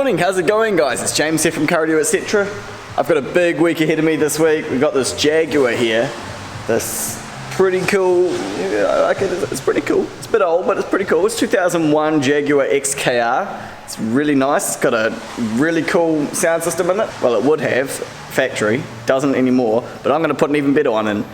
morning, how's it going guys? It's James here from Audio.etc. I've got a big week ahead of me this week. We've got this Jaguar here. This pretty cool, it's pretty cool. It's a bit old, but it's pretty cool. It's 2001 Jaguar XKR. It's really nice. It's got a really cool sound system in it. Well, it would have, factory, doesn't anymore, but I'm gonna put an even better one in.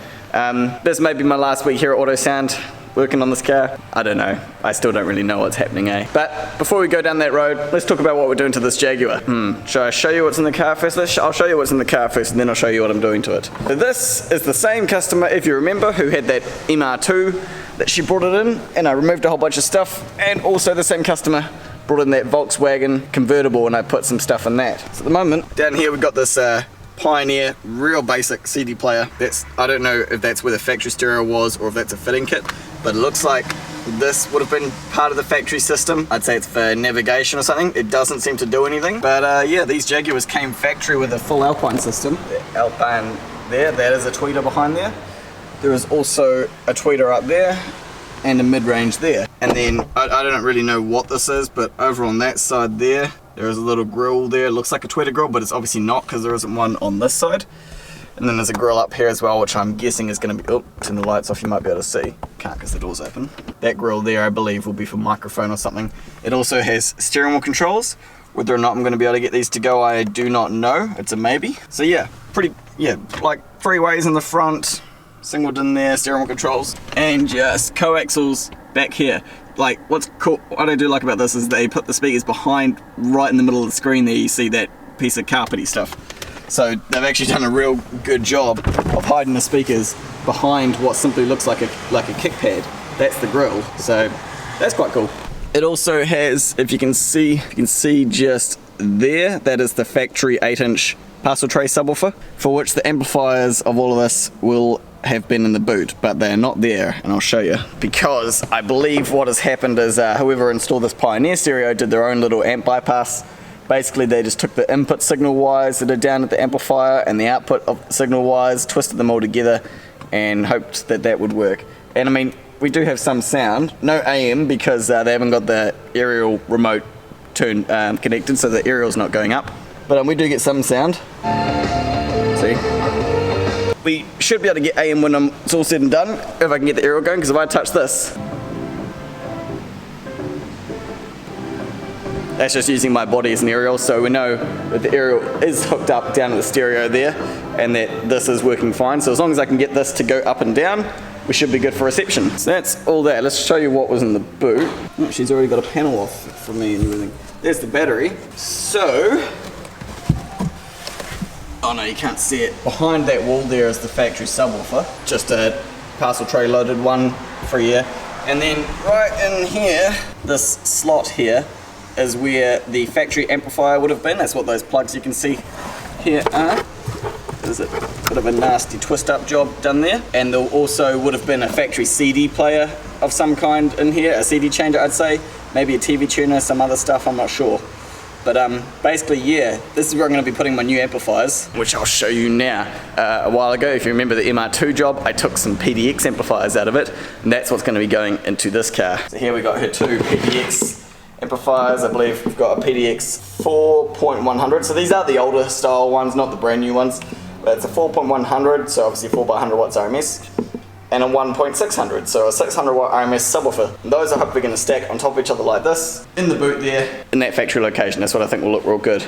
This may be my last week here at Auto Sound, working on this car. I don't know. I still don't really know what's happening, eh? But before we go down that road, let's talk about what we're doing to this Jaguar. Should I show you what's in the car first? I'll show you what's in the car first, and then I'll show you what I'm doing to it. So this is the same customer, if you remember, who had that MR2 that she brought it in, and I removed a whole bunch of stuff, and also the same customer brought in that Volkswagen convertible, and I put some stuff in that. So at the moment, down here we've got this Pioneer, real basic CD player. I don't know if that's where the factory stereo was or if that's a fitting kit, but it looks like this would have been part of the factory system. I'd say it's for navigation or something. It doesn't seem to do anything, but yeah, these Jaguars came factory with a full Alpine system. The Alpine there, that is a tweeter behind there. There is also a tweeter up there and a mid-range there. And then, I don't really know what this is, but over on that side there, there is a little grill there. It looks like a tweeter grill, but it's obviously not because there isn't one on this side. And then there's a grill up here as well, which I'm guessing is going to be, oh, turn the lights off, you might be able to see. Can't because the door's open. That grill there, I believe, will be for microphone or something. It also has steering wheel controls. Whether or not I'm going to be able to get these to go, I do not know. It's a maybe. So yeah, like 3 ways in the front, singled in there, steering wheel controls, and just coaxials back here. Like, what's cool, what I do like about this is they put the speakers behind, right in the middle of the screen there, you see that piece of carpety stuff. So they've actually done a real good job of hiding the speakers behind what simply looks like a kick pad. That's the grill, so that's quite cool. It also has, if you can see just there, that is the factory 8-inch Parcel tray subwoofer, for which the amplifiers of all of this will have been in the boot, but they're not there, and I'll show you. Because I believe what has happened is whoever installed this Pioneer stereo did their own little amp bypass. Basically they just took the input signal wires that are down at the amplifier and the output of the signal wires, twisted them all together and hoped that that would work. And I mean, we do have some sound, no AM because they haven't got the aerial remote connected, so the aerial's not going up. But we do get some sound. See? We should be able to get AM when it's all said and done, if I can get the aerial going, because if I touch this, that's just using my body as an aerial, so we know that the aerial is hooked up down at the stereo there, and that this is working fine. So as long as I can get this to go up and down, we should be good for reception. So that's all that. Let's show you what was in the boot. Oh, she's already got a panel off for me and everything. There's the battery. So, oh no, you can't see it. Behind that wall there is the factory subwoofer, just a parcel tray loaded one for a year. And then right in here, this slot here is where the factory amplifier would have been. That's what those plugs you can see here are. There's a bit of a nasty twist up job done there. And there also would have been a factory CD player of some kind in here, a CD changer I'd say, maybe a TV tuner, some other stuff, I'm not sure. But basically, yeah, this is where I'm going to be putting my new amplifiers, which I'll show you now. A while ago, if you remember the MR2 job, I took some PDX amplifiers out of it, and that's what's going to be going into this car. So here we got her two PDX amplifiers. I believe we've got a PDX 4.100. So these are the older style ones, not the brand new ones. But it's a 4.100, so obviously 4x100 watts RMS. And a 1.600, so a 600 watt RMS subwoofer. And those are hopefully going to stack on top of each other like this, in the boot there, in that factory location. That's what I think will look real good.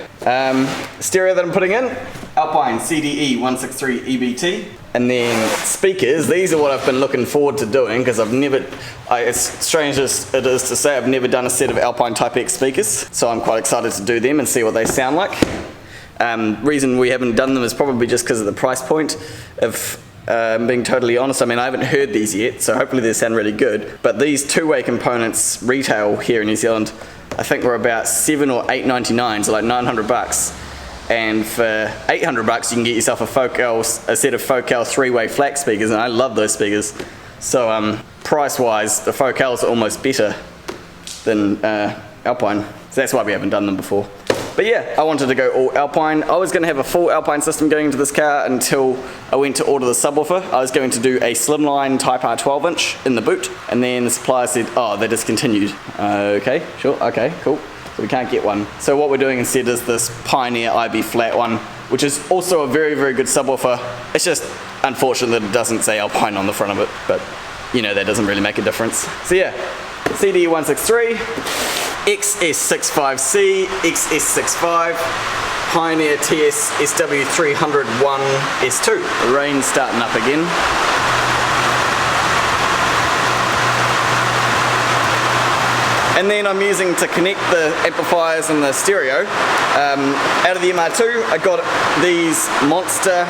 Stereo that I'm putting in, Alpine CDE 163 EBT. And then speakers, these are what I've been looking forward to doing, because I've never, as strange as it is to say, I've never done a set of Alpine Type X speakers. So I'm quite excited to do them and see what they sound like. Reason we haven't done them is probably just because of the price point. If being totally honest, I mean, I haven't heard these yet, so hopefully they sound really good. But these two-way components retail here in New Zealand, I think were about $7 or $8.99, so like 900 bucks. And for 800 bucks, you can get yourself a set of Focal three-way flat speakers, and I love those speakers. So price-wise, the Focals are almost better than Alpine. So that's why we haven't done them before. But yeah, I wanted to go all Alpine. I was going to have a full Alpine system going into this car until I went to order the subwoofer. I was going to do a slimline Type R 12-inch in the boot, and then the supplier said, oh, they're discontinued. Okay, sure, okay, cool. so we can't get one. So what we're doing instead is this Pioneer IB flat one, which is also a very, very good subwoofer. It's just unfortunate that it doesn't say Alpine on the front of it, but you know, that doesn't really make a difference. So yeah, CD163, XS65C, XS65, Pioneer TS SW301 S2. The rain's starting up again. And then I'm using to connect the amplifiers and the stereo. Out of the MR2, I got these Monster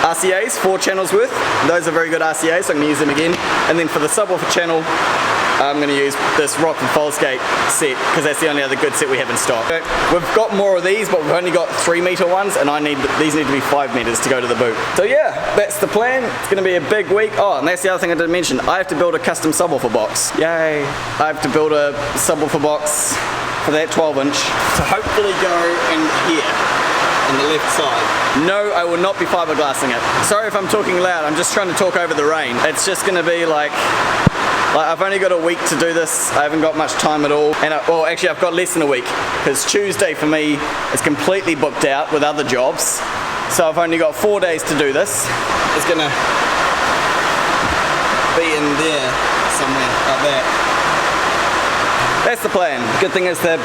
RCAs, 4 channels worth. Those are very good RCAs, so I'm going to use them again. And then for the subwoofer channel, I'm going to use this Rock and Foldscape set, because that's the only other good set we have in stock. Okay, we've got more of these, but we've only got 3 meter ones, and these need to be 5 meters to go to the boot. So yeah, that's the plan. It's going to be a big week. Oh, and that's the other thing I didn't mention. I have to build a custom subwoofer box. Yay. I have to build a subwoofer box for that 12-inch to hopefully go in here on the left side. No, I will not be fiberglassing it. Sorry if I'm talking loud, I'm just trying to talk over the rain. It's just going to be like I've only got a week to do this. I haven't got much time at all. And well, actually I've got less than a week, because Tuesday for me is completely booked out with other jobs. So I've only got 4 days to do this. It's going to be in there somewhere like that. That's the plan. Good thing is the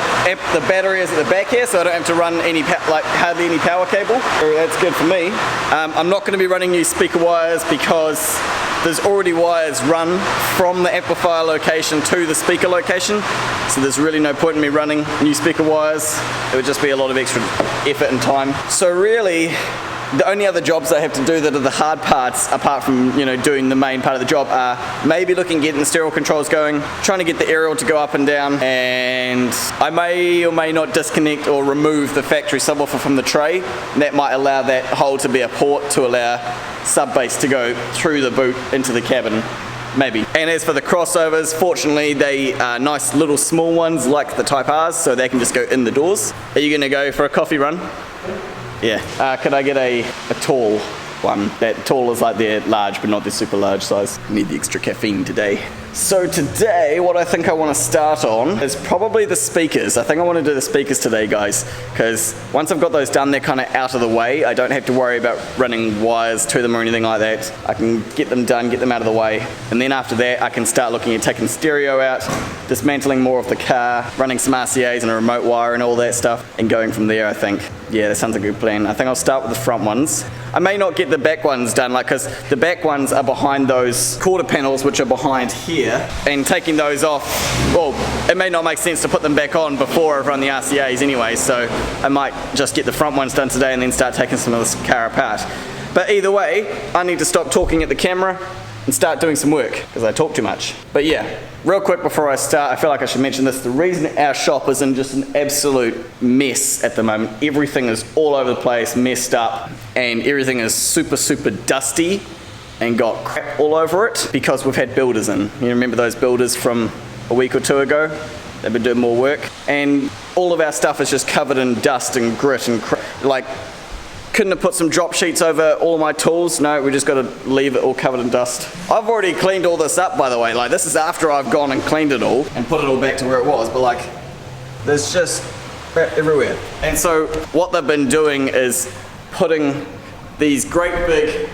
battery is at the back here, so I don't have to run hardly any power cable. So that's good for me. I'm not going to be running new speaker wires, because there's already wires run from the amplifier location to the speaker location. So there's really no point in me running new speaker wires. It would just be a lot of extra effort and time. So really, the only other jobs I have to do that are the hard parts, apart from, you know, doing the main part of the job, are maybe looking at getting the stereo controls going, trying to get the aerial to go up and down, and I may or may not disconnect or remove the factory subwoofer from the tray. That might allow that hole to be a port to allow sub bass to go through the boot into the cabin. Maybe. And as for the crossovers, fortunately they are nice little small ones like the Type Rs, so they can just go in the doors. Are you going to go for a coffee run? Yeah. Could I get a tall one? That tall is like they're large, but not the super large size. Need the extra caffeine today. So today, what I think I want to start on is probably the speakers. I think I want to do the speakers today, guys, because once I've got those done, they're kind of out of the way. I don't have to worry about running wires to them or anything like that. I can get them done, get them out of the way, and then after that, I can start looking at taking stereo out, dismantling more of the car, running some RCAs and a remote wire and all that stuff, and going from there, I think. Yeah, that sounds like a good plan. I think I'll start with the front ones. I may not get the back ones done, because the back ones are behind those quarter panels, which are behind here, and taking those off, well, it may not make sense to put them back on before I've run the RCAs anyway, so I might just get the front ones done today and then start taking some of this car apart. But either way, I need to stop talking at the camera and start doing some work, because I talk too much. But yeah, real quick before I start, I feel like I should mention this. The reason our shop is in just an absolute mess at the moment, everything is all over the place, messed up, and everything is super, super dusty and got crap all over it, because we've had builders in. You remember those builders from a week or two ago? They've been doing more work, and all of our stuff is just covered in dust and grit and like, couldn't have put some drop sheets over all my tools. No, we just got to leave it all covered in dust. I've already cleaned all this up, by the way. Like, this is after I've gone and cleaned it all and put it all back to where it was, but like, there's just crap everywhere. And so what they've been doing is putting these great big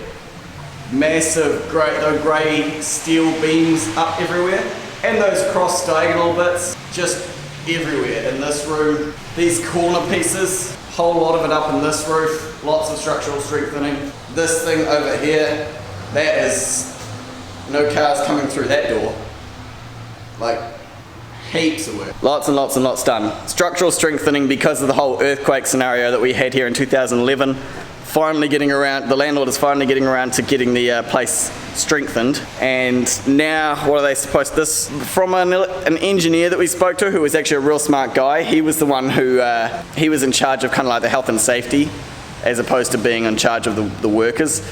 massive grey steel beams up everywhere, and those cross diagonal bits just everywhere in this room. These corner pieces, whole lot of it up in this roof, lots of structural strengthening. This thing over here, that is no cars coming through that door. Like, heaps of work. Lots and lots and lots done. Structural strengthening because of the whole earthquake scenario that we had here in 2011. Finally getting around, the landlord is finally getting around to getting the place strengthened. And now, what are they supposed to, this, from an engineer that we spoke to, who was actually a real smart guy. He was the one who, he was in charge of kind of like the health and safety, as opposed to being in charge of the workers.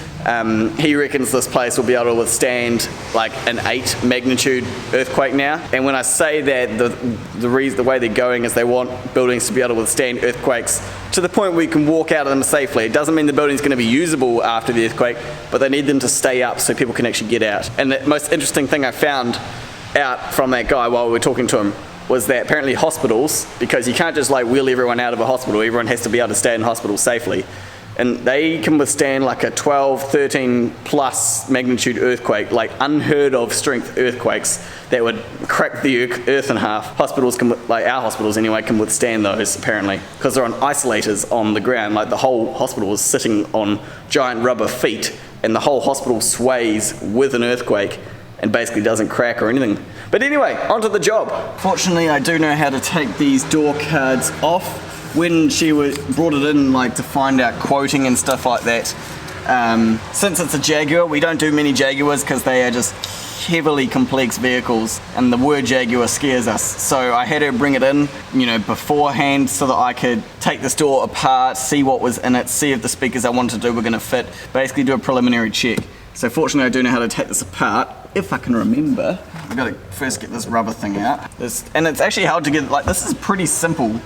He reckons this place will be able to withstand like an 8 magnitude earthquake now. And when I say that, the way they're going is they want buildings to be able to withstand earthquakes to the point where you can walk out of them safely. It doesn't mean the building's going to be usable after the earthquake, but they need them to stay up so people can actually get out. And the most interesting thing I found out from that guy while we were talking to him was that apparently hospitals, because you can't just like wheel everyone out of a hospital, everyone has to be able to stay in hospital safely. And they can withstand like a 12, 13 plus magnitude earthquake, like unheard of strength earthquakes that would crack the earth in half. Hospitals can, like our hospitals anyway, can withstand those apparently, because they're on isolators on the ground. Like the whole hospital is sitting on giant rubber feet, and the whole hospital sways with an earthquake and basically doesn't crack or anything. But anyway, onto the job. Fortunately, I do know how to take these door cards off. When she brought it in, like to find out quoting and stuff like that, since it's a Jaguar, we don't do many Jaguars because they are just heavily complex vehicles, and the word Jaguar scares us. So I had her bring it in, you know, beforehand, so that I could take this door apart, see what was in it, see if the speakers I wanted to do were going to fit, basically do a preliminary check. So fortunately, I do know how to take this apart, if I can remember. I've got to first get this rubber thing out. And it's actually hard to get, like, this is pretty simple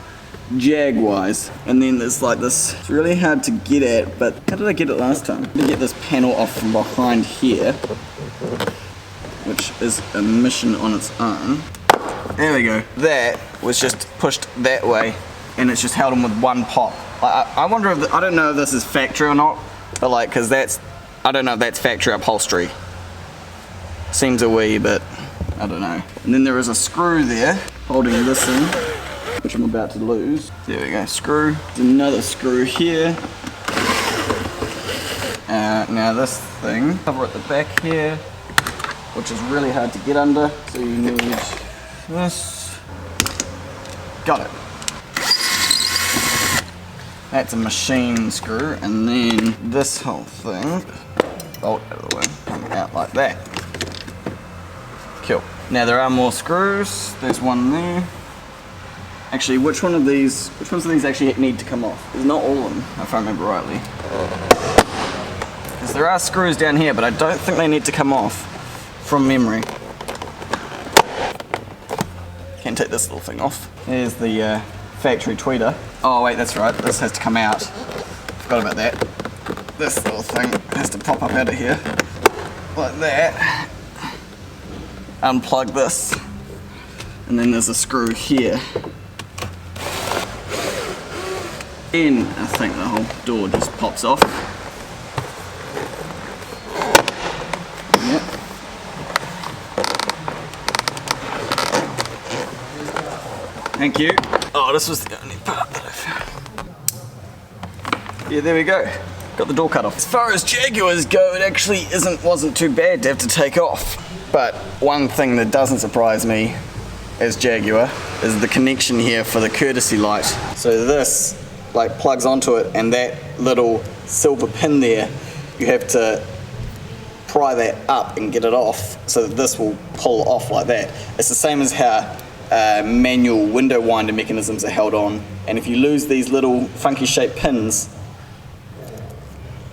Jag-wise, and then there's like this, it's really hard to get at, but how did I get it last time? Let me get this panel off from behind here, which is a mission on its own. There we go. That was just pushed that way, and it's just held on with one pop. I wonder if, I don't know if this is factory or not, but like, because that's, I don't know if that's factory upholstery. Seems a wee bit, I don't know. And then there is a screw there, holding this in, which I'm about to lose. There we go, screw. There's another screw here. Now this thing, cover at the back here, which is really hard to get under, so you need this. Got it. That's a machine screw, and then this whole thing, bolt out of the way, come out like that. Cool. Now there are more screws, there's one there. Actually, which ones of these actually need to come off? There's not all of them, if I remember rightly. Because there are screws down here, but I don't think they need to come off from memory. Can't take this little thing off. Here's the factory tweeter. Oh wait, that's right, this has to come out. Forgot about that. This little thing has to pop up out of here, like that. Unplug this, and then there's a screw here. And I think the whole door just pops off. Yep. Thank you. Oh, this was the only part that I found. Yeah, there we go. Got the door cut off. As far as Jaguars go, it actually wasn't too bad to have to take off. But one thing that doesn't surprise me as Jaguar is the connection here for the courtesy light. So this like plugs onto it, and that little silver pin there, you have to pry that up and get it off so that this will pull off like that. It's the same as how manual window winder mechanisms are held on, and if you lose these little funky shaped pins,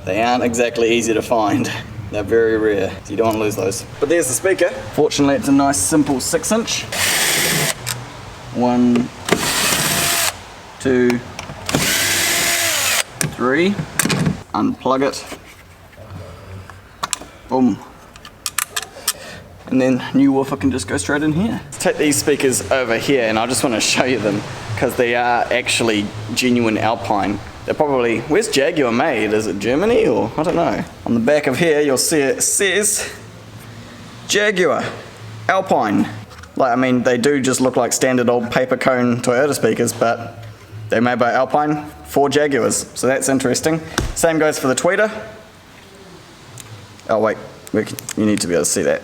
they aren't exactly easy to find. They're very rare, so you don't want to lose those. But there's the speaker. Fortunately, it's a nice simple 6-inch. 1, 2, 3. Unplug it. Boom. And then new woofer can just go straight in here. Let's take these speakers over here, and I just want to show you them because they are actually genuine Alpine. They're probably, where's Jaguar made? Is it Germany or, I don't know. On the back of here, you'll see it says Jaguar Alpine. Like, I mean, they do just look like standard old paper cone Toyota speakers, but they're made by Alpine for Jaguars, so that's interesting. Same goes for the tweeter. Oh wait, you need to be able to see that.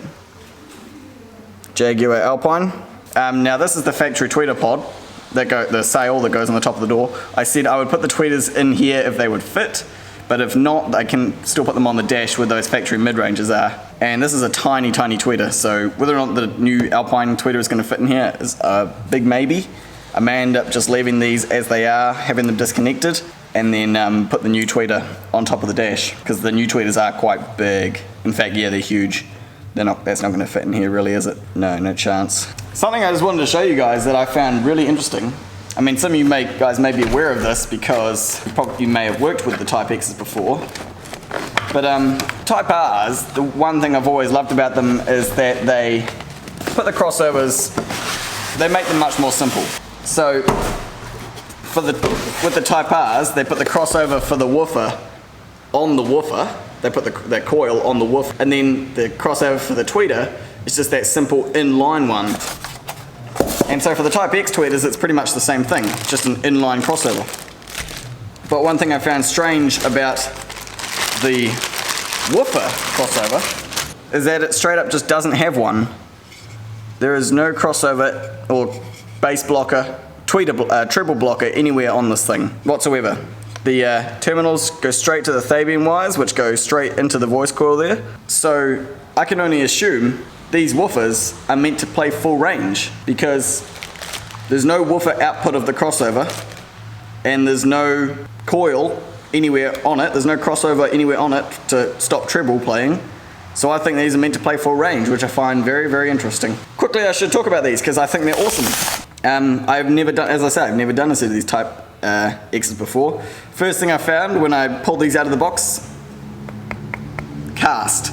Jaguar Alpine. Now this is the factory tweeter pod, the sail that goes on the top of the door. I said I would put the tweeters in here if they would fit, but if not, I can still put them on the dash where those factory mid-ranges are. And this is a tiny, tiny tweeter, so whether or not the new Alpine tweeter is going to fit in here is a big maybe. I may end up just leaving these as they are, having them disconnected, and then put the new tweeter on top of the dash, because the new tweeters are quite big. In fact, yeah, they're huge. That's not going to fit in here really, is it? No chance. Something I just wanted to show you guys that I found really interesting. I mean, some of you guys may be aware of this because you may have worked with the Type X's before. But Type R's, the one thing I've always loved about them is that they put the crossovers they make them much more simple. So with the Type Rs, they put the crossover for the woofer on the woofer. They put that coil on the woofer, and then the crossover for the tweeter is just that simple inline one. And so for the Type X tweeters, it's pretty much the same thing, just an inline crossover. But one thing I found strange about the woofer crossover is that it straight up just doesn't have one. There is no crossover or bass blocker, tweeter, treble blocker anywhere on this thing whatsoever. The terminals go straight to the Fabian wires, which go straight into the voice coil there. So I can only assume these woofers are meant to play full range, because there's no woofer output of the crossover, and there's no coil anywhere on it. There's no crossover anywhere on it to stop treble playing. So I think these are meant to play full range, which I find very, very interesting. Quickly, I should talk about these because I think they're awesome. I've never done, as I say, I've never done a set of these Type X's before. First thing I found when I pulled these out of the box, cast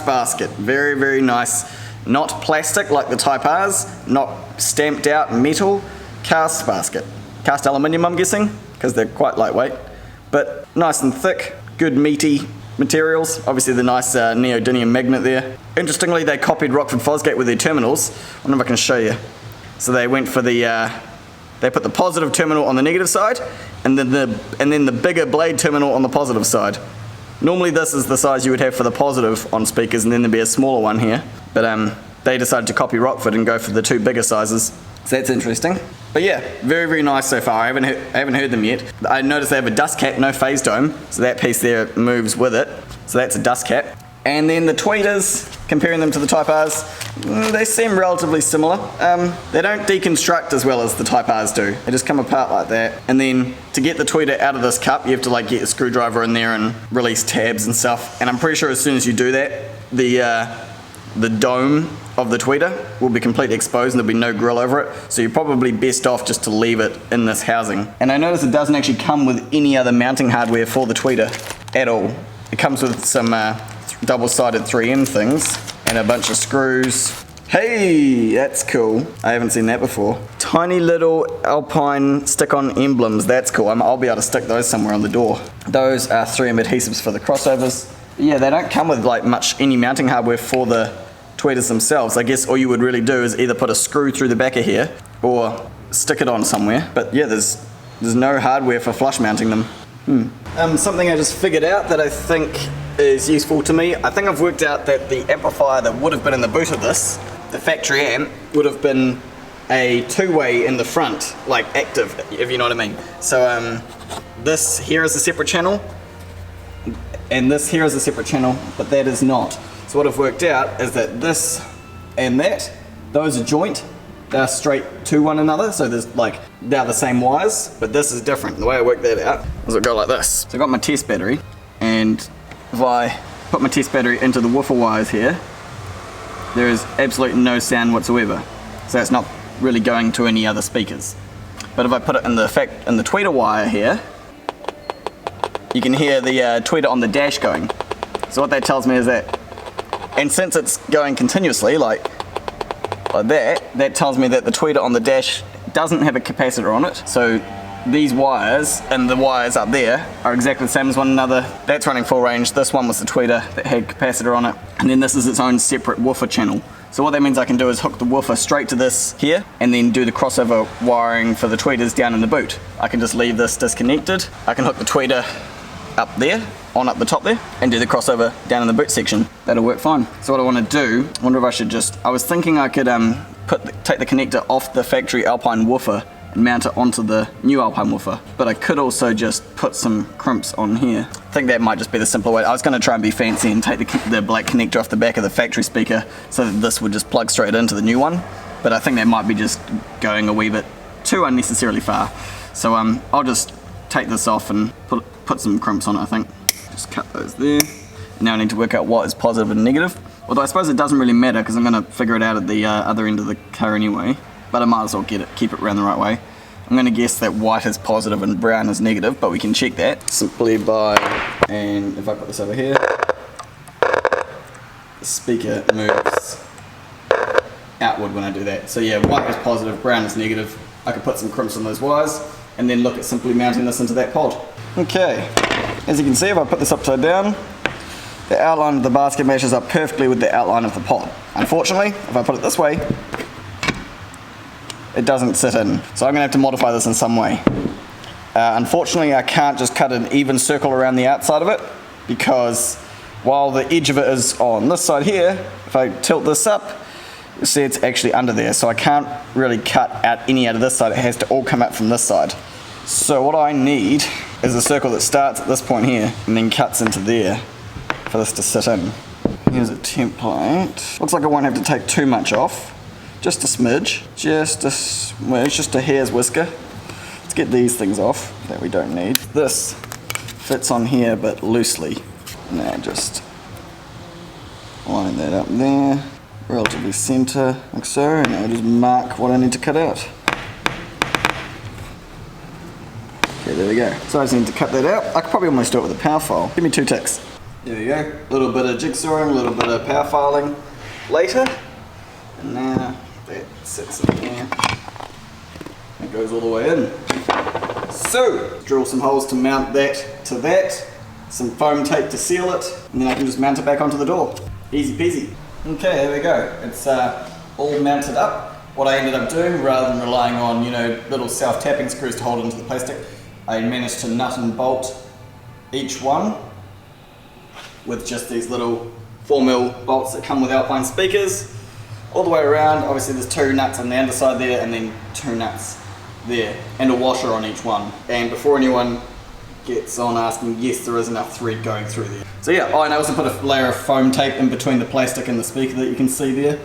basket. Very, very nice. Not plastic like the Type Rs, not stamped out metal. Cast basket. Cast aluminium, I'm guessing, because they're quite lightweight, but nice and thick, good meaty materials. Obviously the nice neodymium magnet there. Interestingly, they copied Rockford Fosgate with their terminals. I wonder if I can show you. So they went for the, they put the positive terminal on the negative side, and then the bigger blade terminal on the positive side. Normally this is the size you would have for the positive on speakers, and then there'd be a smaller one here. But they decided to copy Rockford and go for the two bigger sizes. So that's interesting. But yeah, very, very nice so far. I haven't heard them yet. I noticed they have a dust cap, no phase dome, so that piece there moves with it. So that's a dust cap. And then the tweeters, comparing them to the Type Rs, they seem relatively similar. They don't deconstruct as well as the Type Rs do. They just come apart like that. And then to get the tweeter out of this cup, you have to like get a screwdriver in there and release tabs and stuff. And I'm pretty sure as soon as you do that, the dome of the tweeter will be completely exposed and there'll be no grill over it. So you're probably best off just to leave it in this housing. And I notice it doesn't actually come with any other mounting hardware for the tweeter at all. It comes with some double-sided 3M things and a bunch of screws. Hey, that's cool. I haven't seen that before. Tiny little Alpine stick-on emblems. That's cool. I'll be able to stick those somewhere on the door. Those are 3M adhesives for the crossovers. Yeah, they don't come with like any mounting hardware for the tweeters themselves. I guess all you would really do is either put a screw through the back of here or stick it on somewhere. But yeah, there's no hardware for flush mounting them. Something I just figured out that I think is useful to me. I think I've worked out that the amplifier that would have been in the boot of this, the factory amp, would have been a two-way in the front, like active, if you know what I mean. So this here is a separate channel, and this here is a separate channel, but that is not. So what I've worked out is that this and that, those are joint. They're straight to one another, so there's like, they're the same wires, but this is different. The way I worked that out is it go like this. So I've got my test battery, and if I put my test battery into the woofer wires here, there is absolutely no sound whatsoever. So it's not really going to any other speakers. But if I put it in the tweeter wire here, you can hear the tweeter on the dash going. So what that tells me is that, and since it's going continuously, like that tells me that the tweeter on the dash doesn't have a capacitor on it. So these wires and the wires up there are exactly the same as one another. That's running full range. This one was the tweeter that had capacitor on it. And then this is its own separate woofer channel. So what that means I can do is hook the woofer straight to this here and then do the crossover wiring for the tweeters down in the boot. I can just leave this disconnected. I can hook the tweeter up there, on up the top there, and do the crossover down in the boot section. That'll work fine. So what I want to do, I wonder if I should I was thinking I could take the connector off the factory Alpine woofer and mount it onto the new Alpine woofer, but I could also just put some crimps on here. I think that might just be the simpler way. I was going to try and be fancy and take the black connector off the back of the factory speaker so that this would just plug straight into the new one, but I think that might be just going a wee bit too unnecessarily far. So I'll just take this off and put some crimps on it, I think. Just cut those there. Now I need to work out what is positive and negative. Although I suppose it doesn't really matter because I'm going to figure it out at the other end of the car anyway. But I might as well keep it around the right way. I'm going to guess that white is positive and brown is negative, but we can check that simply by, and if I put this over here, the speaker moves outward when I do that. So yeah, white is positive, brown is negative. I could put some crimps on those wires and then look at simply mounting this into that pod. Okay, as you can see, if I put this upside down, the outline of the basket matches up perfectly with the outline of the pod. Unfortunately, if I put it this way, it doesn't sit in. So I'm gonna have to modify this in some way. Unfortunately, I can't just cut an even circle around the outside of it, because while the edge of it is on this side here, if I tilt this up, you see it's actually under there, so I can't really cut out any out of this side. It has to all come out from this side. So what I need is a circle that starts at this point here and then cuts into there for this to sit in. Here's a template. Looks like I won't have to take too much off. Just a smidge, just a hair's whisker. Let's get these things off that we don't need. This fits on here but loosely. Now just line that up there, relatively center, like so, and I'll just mark what I need to cut out. Okay, there we go. So I just need to cut that out. I could probably almost do it with a power file. Give me 2 ticks. There we go. A little bit of jigsawing, a little bit of power filing later. And now that sits in there. It goes all the way in. So, drill some holes to mount that to that. Some foam tape to seal it, and then I can just mount it back onto the door. Easy peasy. Okay, there we go. It's all mounted up. What I ended up doing, rather than relying on, you know, little self-tapping screws to hold into the plastic, I managed to nut and bolt each one with just these little 4mm bolts that come with Alpine speakers all the way around. Obviously there's 2 nuts on the underside there, and then 2 nuts there, and a washer on each one. And before anyone gets on asking, yes, there is enough thread going through there. So yeah, oh, and I also put a layer of foam tape in between the plastic and the speaker that you can see there,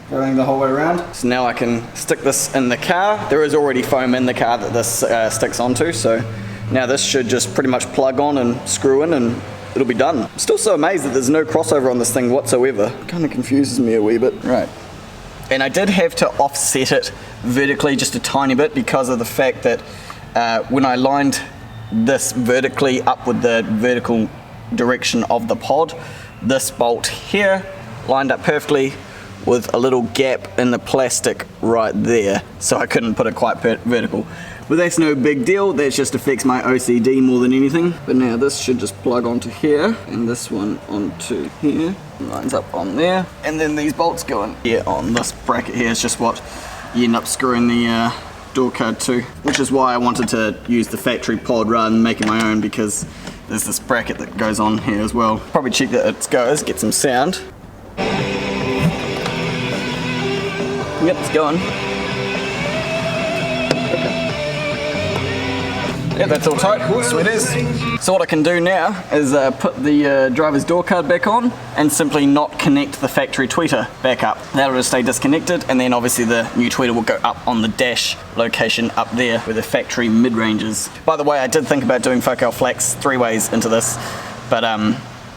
going the whole way around. So now I can stick this in the car. There is already foam in the car that this sticks onto, so now this should just pretty much plug on and screw in and it'll be done. I'm still so amazed that there's no crossover on this thing whatsoever. It kind of confuses me a wee bit. Right. And I did have to offset it vertically just a tiny bit because of the fact that when I lined this vertically up with the vertical direction of the pod, this bolt here lined up perfectly with a little gap in the plastic right there, so I couldn't put it quite vertical. But that's no big deal, that just affects my OCD more than anything. But now this should just plug onto here, and this one onto here, lines up on there, and then these bolts go in here on this bracket here. It's just what you end up screwing the door card to, which is why I wanted to use the factory pod rather than making my own, because there's this bracket that goes on here as well. Probably check that it goes, get some sound. Yep, it's going. Yeah, that's all tight, sweet as. So what I can do now is put the driver's door card back on and simply not connect the factory tweeter back up. That'll just stay disconnected, and then obviously the new tweeter will go up on the dash location up there where the factory mid-range is. By the way, I did think about doing Focal Flex 3-ways into this, but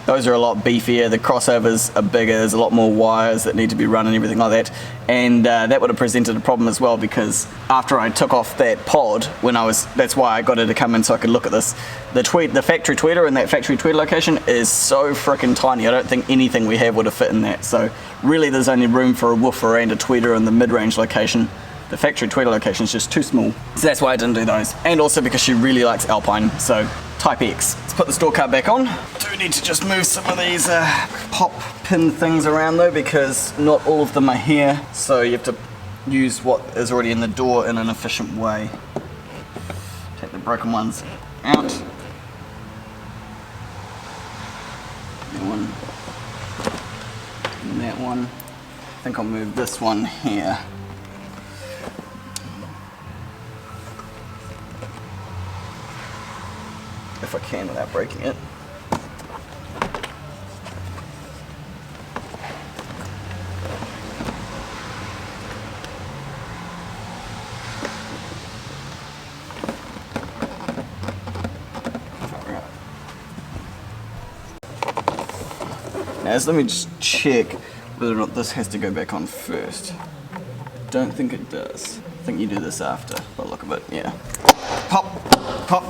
those are a lot beefier, the crossovers are bigger, there's a lot more wires that need to be run and everything like that, and that would have presented a problem as well, because after I took off that pod, that's why I got it to come in so I could look at this. The factory tweeter in that factory tweeter location is so freaking tiny, I don't think anything we have would have fit in that, so really there's only room for a woofer and a tweeter in the mid-range location. The factory tweeter location is just too small, so that's why I didn't do those. And also because she really likes Alpine, so Type X. Let's put this door card back on. Do need to just move some of these pop pin things around though, because not all of them are here, so you have to use what is already in the door in an efficient way. Take the broken ones out. That one. And that one. I think I'll move this one here. If I can without breaking it. Now let me just check whether or not this has to go back on first. I don't think it does. I think you do this after, by the look of it, yeah. Pop, pop.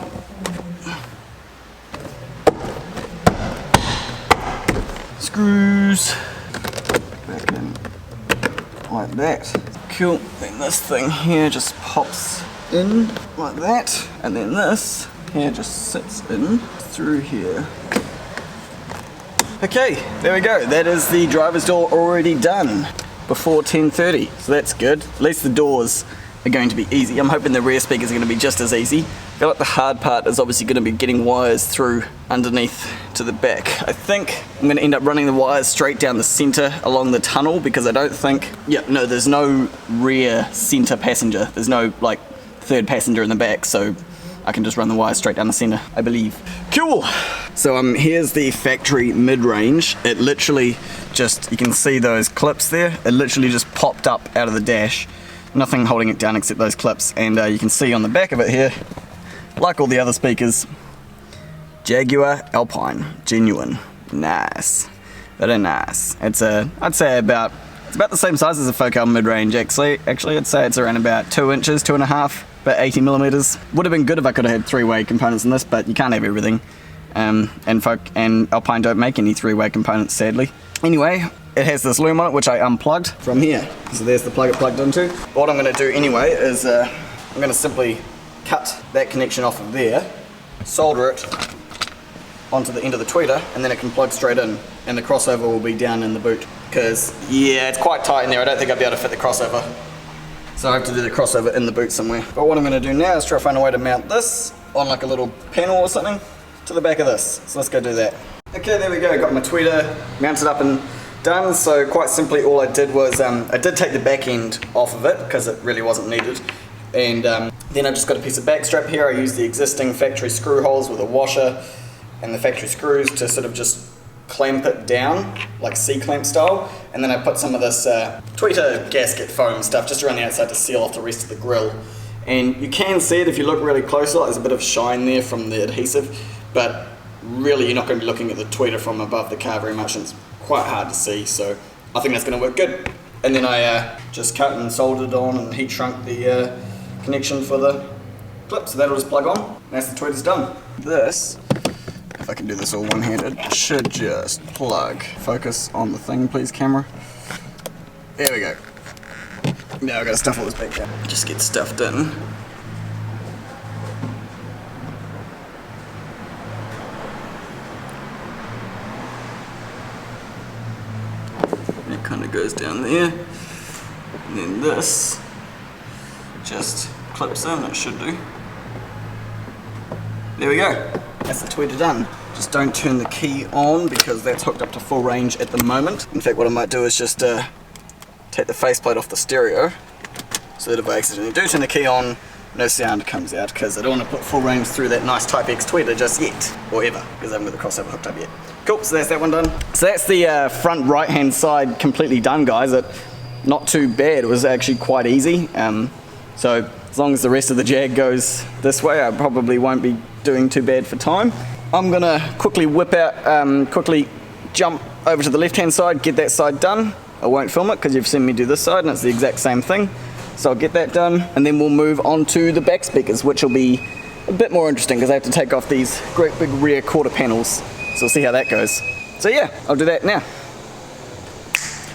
Screws back in. like that. Cool, then this thing here just pops in like that, and then this here just sits in through here. Okay, there we go. That is the driver's door already done before 10:30, so that's good. At least the doors are going to be easy. I'm hoping the rear speakers are going to be just as easy. I feel like the hard part is obviously going to be getting wires through underneath to the back. I think I'm going to end up running the wires straight down the center along the tunnel, because I don't think, there's no rear center passenger. There's no like third passenger in the back, so I can just run the wires straight down the center, I believe. Cool! So here's the factory mid-range. It literally just, you can see those clips there, it literally just popped up out of the dash. Nothing holding it down except those clips, and you can see on the back of it here, like all the other speakers, Jaguar Alpine, genuine, nice, very nice. It's I'd say about the same size as a Focal mid-range actually. I'd say it's around about 2 inches, 2.5, about 80 millimeters. Would have been good if I could have had three-way components in this, but you can't have everything. And Alpine don't make any three-way components, sadly. Anyway, it has this loom on it, which I unplugged from here. So there's the plug it plugged into. What I'm going to do anyway is I'm going to simply cut that connection off of there, solder it onto the end of the tweeter, and then it can plug straight in, and the crossover will be down in the boot. Because, yeah, it's quite tight in there. I don't think I'll be able to fit the crossover. So I have to do the crossover in the boot somewhere. But what I'm going to do now is try to find a way to mount this on like a little panel or something to the back of this. So let's go do that. Okay, there we go. Got my tweeter mounted up and done. So quite simply all I did was, I did take the back end off of it because it really wasn't needed. And then I just got a piece of back strap here. I used the existing factory screw holes with a washer and the factory screws to sort of just clamp it down, like C-clamp style. And then I put some of this tweeter gasket foam stuff just around the outside to seal off the rest of the grill. And you can see it if you look really closely, like there's a bit of shine there from the adhesive, but really you're not going to be looking at the tweeter from above the car very much, and it's quite hard to see, so I think that's going to work good. And then I just cut and soldered on and heat shrunk the connection for the clip, so that'll just plug on. That's the tweeter's done. This, if I can do this all one-handed, should just plug. Focus on the thing, please, camera. There we go. Now I've got to stuff all this back down. Just get stuffed in. It kind of goes down there. And then this just clips in, it should do. There we go. That's the tweeter done. Just don't turn the key on because that's hooked up to full range at the moment. In fact, what I might do is just take the faceplate off the stereo so that if I accidentally do turn the key on, no sound comes out, because I don't want to put full range through that nice Type X tweeter just yet, or ever, because I haven't got the crossover hooked up yet. Cool, so that's that one done. So that's the front right hand side completely done, guys. Not too bad, it was actually quite easy. So as long as the rest of the Jag goes this way, I probably won't be doing too bad for time. I'm gonna quickly whip out, quickly jump over to the left hand side, get that side done. I won't film it because you've seen me do this side and it's the exact same thing. So I'll get that done, and then we'll move on to the back speakers, which will be a bit more interesting because I have to take off these great big rear quarter panels. So we'll see how that goes. So yeah, I'll do that now.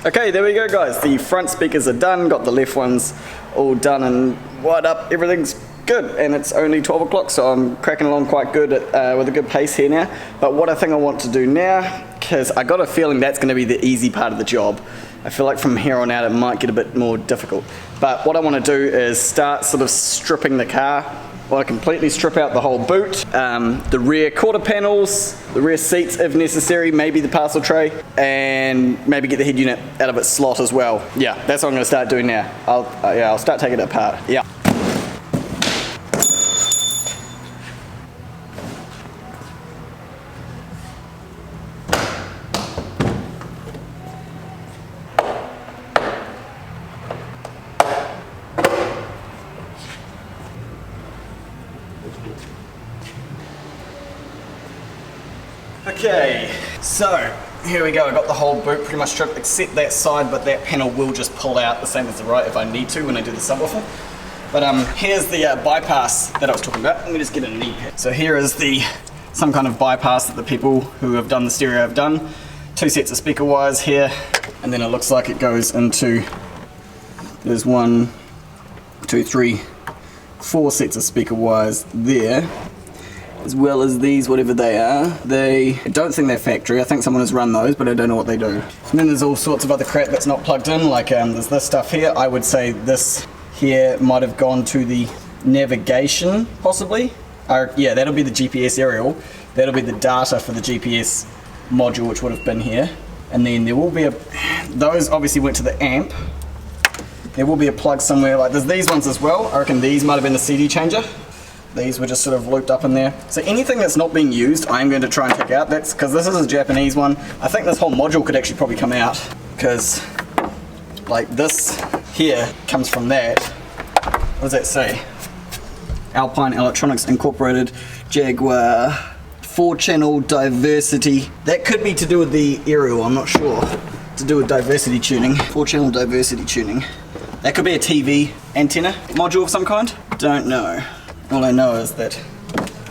Okay, there we go, guys. The front speakers are done, got the left ones all done and wired up. Everything's good, and it's only 12 o'clock, so I'm cracking along quite good with a good pace here now. But what I think I want to do now, because I got a feeling that's going to be the easy part of the job. I feel like from here on out it might get a bit more difficult. But what I want to do is start sort of stripping the car. I want to completely strip out the whole boot, the rear quarter panels, the rear seats if necessary, maybe the parcel tray, and maybe get the head unit out of its slot as well. Yeah, that's what I'm going to start doing now. I'll start taking it apart. Yeah. Okay, so here we go. I got the whole boot pretty much stripped except that side, but that panel will just pull out the same as the right if I need to when I do the subwoofer. But here's the bypass that I was talking about. Let me just get a knee pad. So here is some kind of bypass that the people who have done the stereo have done. 2 sets of speaker wires here, and then it looks like it goes into There's 1, 2, 3, 4 sets of speaker wires there, as well as these, whatever they are. I don't think they're factory. I think someone has run those, but I don't know what they do. And then there's all sorts of other crap that's not plugged in, like there's this stuff here. I would say this here might have gone to the navigation, possibly. Yeah, that'll be the GPS aerial. That'll be the data for the GPS module, which would have been here. And then there will be those obviously went to the amp. There will be a plug somewhere, like there's these ones as well. I reckon these might have been the CD changer. These were just sort of looped up in there. So anything that's not being used, I'm going to try and take out. That's because this is a Japanese one. I think this whole module could actually probably come out, because like this here comes from that. What does that say? Alpine Electronics Incorporated Jaguar 4-channel diversity. That could be to do with the aerial, I'm not sure. To do with diversity tuning. 4-channel diversity tuning. That could be a TV antenna module of some kind. Don't know. All I know is that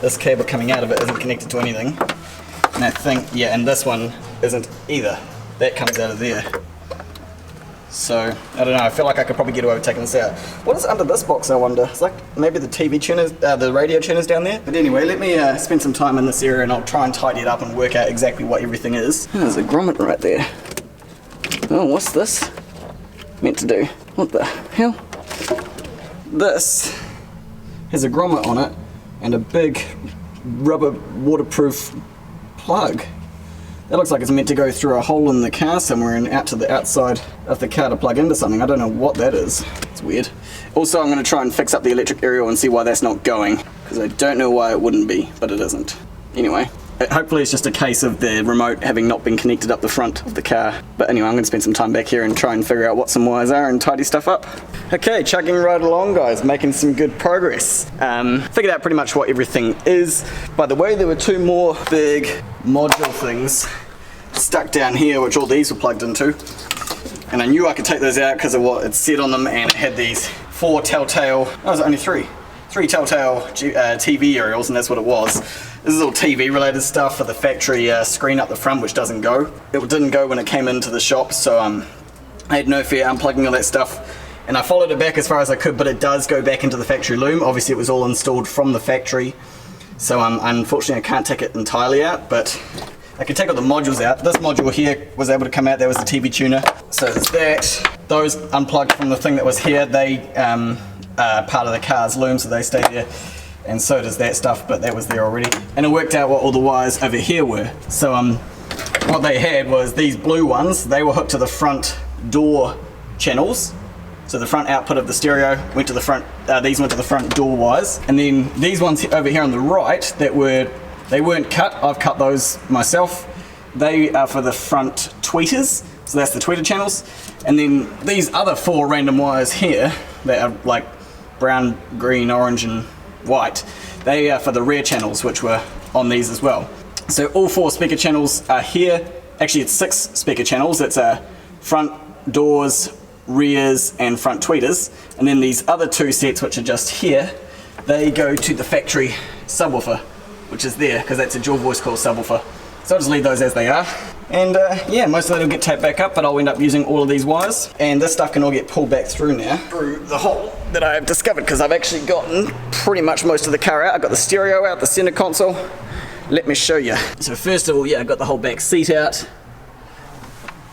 this cable coming out of it isn't connected to anything. And I think, yeah, and this one isn't either. That comes out of there. So, I don't know, I feel like I could probably get away with taking this out. What is under this box, I wonder? It's like maybe the TV tuners, the radio tuners down there. But anyway, let me spend some time in this area and I'll try and tidy it up and work out exactly what everything is. Oh, there's a grommet right there. Oh, what's this meant to do? What the hell? This has a grommet on it and a big rubber waterproof plug. That looks like it's meant to go through a hole in the car somewhere and out to the outside of the car to plug into something. I don't know what that is. It's weird. Also, I'm going to try and fix up the electric aerial and see why that's not going, because I don't know why it wouldn't be, but it isn't. Anyway, hopefully it's just a case of the remote having not been connected up the front of the car. But anyway, I'm going to spend some time back here and try and figure out what some wires are and tidy stuff up. Okay, chugging right along, guys, making some good progress. Figured out pretty much what everything is. By the way, there were 2 more big module things stuck down here, which all these were plugged into. And I knew I could take those out because of what it said on them, and it had these 4 telltale, oh, it was only 3 telltale TV aerials, and that's what it was. This is all TV related stuff for the factory screen up the front, which doesn't go. It didn't go when it came into the shop, so I had no fear unplugging all that stuff. And I followed it back as far as I could, but it does go back into the factory loom. Obviously it was all installed from the factory, so unfortunately I can't take it entirely out, but I can take all the modules out. This module here was able to come out. That was the TV tuner. So there's that. Those unplugged from the thing that was here, they part of the car's loom, so they stay there. And so does that stuff, but that was there already. And it worked out what all the wires over here were. So what they had was these blue ones. They were hooked to the front door channels. So the front output of the stereo went to the front, these went to the front door wires. And then these ones over here on the right, they weren't cut. I've cut those myself. They are for the front tweeters. So that's the tweeter channels. And then these other 4 random wires here, that are like brown, green, orange, and white, they are for the rear channels, which were on these as well. So all 4 speaker channels are here. Actually, it's 6 speaker channels. It's front doors, rears, and front tweeters. And then these other 2 sets, which are just here, they go to the factory subwoofer, which is there, because that's a dual voice call subwoofer. So I'll just leave those as they are. And yeah, most of that will get taped back up, but I'll end up using all of these wires. And this stuff can all get pulled back through now, through the hole that I have discovered, because I've actually gotten pretty much most of the car out. I've got the stereo out, the center console. Let me show you. So first of all, yeah, I've got the whole back seat out.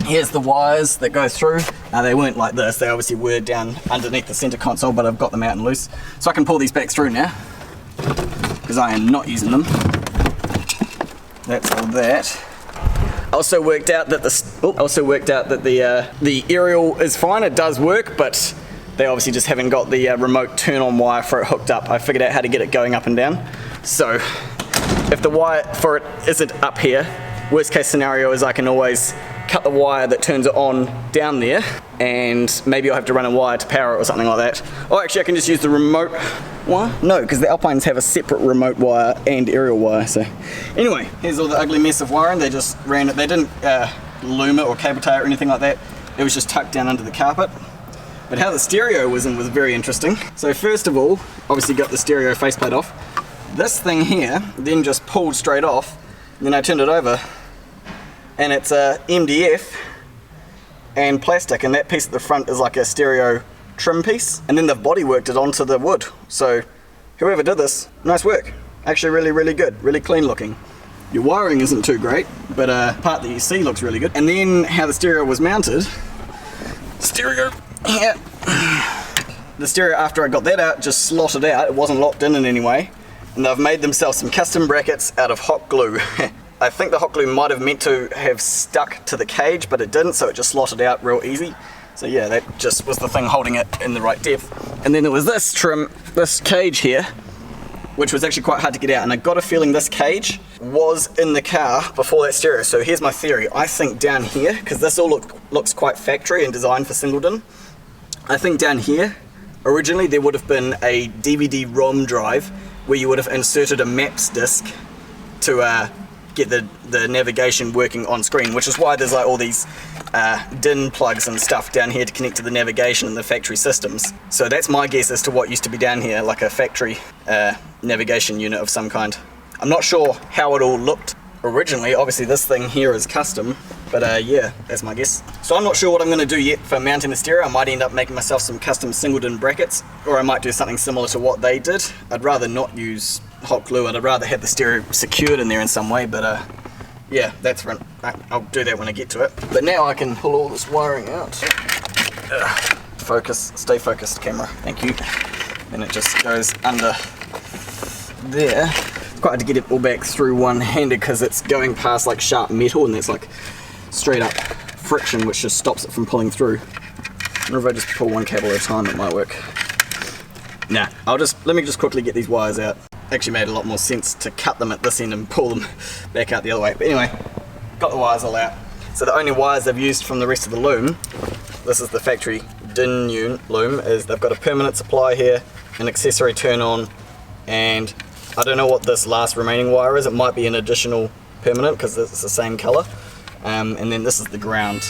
Here's the wires that go through. Now they weren't like this, they obviously were down underneath the center console, but I've got them out and loose. So I can pull these back through now, because I am not using them. That's all that. Also worked out that the aerial is fine. It does work, but they obviously just haven't got the remote turn-on wire for it hooked up. I figured out how to get it going up and down. So if the wire for it isn't up here, worst case scenario is I can always cut the wire that turns it on down there, and maybe I'll have to run a wire to power it or something like that. Or actually I can just use the remote wire. No, because the Alpines have a separate remote wire and aerial wire. So anyway, here's all the ugly mess of wiring. They just ran it. They didn't loom it or cable tie it or anything like that. It was just tucked down under the carpet. But how the stereo was in was very interesting. So first of all, obviously got the stereo faceplate off. This thing here then just pulled straight off. And then I turned it over, and it's MDF and plastic, and that piece at the front is like a stereo trim piece, and then they've bodyworked it onto the wood. So whoever did this, nice work. Actually really, really good, really clean looking. Your wiring isn't too great, but part that you see looks really good. And then how the stereo was mounted, stereo here. The stereo, after I got that out, just slotted out. It wasn't locked in any way. And they've made themselves some custom brackets out of hot glue. I think the hot glue might have meant to have stuck to the cage, but it didn't, so it just slotted out real easy. So yeah, that just was the thing holding it in the right depth. And then there was this trim, this cage here, which was actually quite hard to get out. And I got a feeling this cage was in the car before that stereo. So here's my theory. I think down here, because this all looks quite factory and designed for Singleton, I think down here, originally there would have been a DVD-ROM drive where you would have inserted a maps disc to get the navigation working on screen, which is why there's like all these DIN plugs and stuff down here to connect to the navigation and the factory systems. So that's my guess as to what used to be down here, like a factory navigation unit of some kind. I'm not sure how it all looked originally. Obviously this thing here is custom, but yeah, that's my guess. So I'm not sure what I'm going to do yet for mounting the stereo. I might end up making myself some custom Singleton brackets, or I might do something similar to what they did. I'd rather not use hot glue. I'd rather have the stereo secured in there in some way, but yeah, that's when I'll do that when I get to it. But now I can pull all this wiring out. Focus, stay focused, camera, thank you. And it just goes under there. It's quite hard to get it all back through one-handed because it's going past like sharp metal, and that's like straight up friction which just stops it from pulling through. I wonder if I just pull one cable at a time, it might work. Nah, let me just quickly get these wires out. Actually made a lot more sense to cut them at this end and pull them back out the other way. But anyway, got the wires all out. So the only wires they've used from the rest of the loom, this is the factory DIN loom, is they've got a permanent supply here, an accessory turn on, and I don't know what this last remaining wire is. It might be an additional permanent because it's the same color. And then this is the ground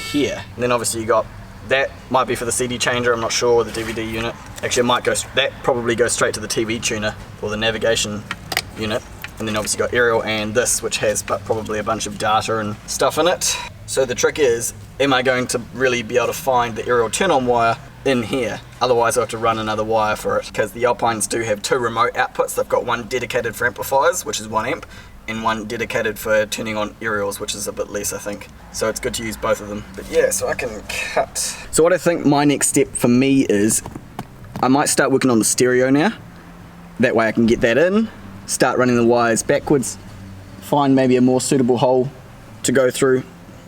here. And then obviously you got, that might be for the CD changer, I'm not sure, or the DVD unit. Actually it might go, that probably goes straight to the TV tuner or the navigation unit. And then obviously got aerial and this, which has probably a bunch of data and stuff in it. So the trick is, am I going to really be able to find the aerial turn-on wire in here? Otherwise I have to run another wire for it, because the Alpines do have two remote outputs. They've got one dedicated for amplifiers, which is 1 amp, and one dedicated for turning on aerials, which is a bit less, I think. So it's good to use both of them. But yeah, so I can cut. So what I think my next step for me is, I might start working on the stereo now. That way I can get that in, start running the wires backwards, find maybe a more suitable hole to go through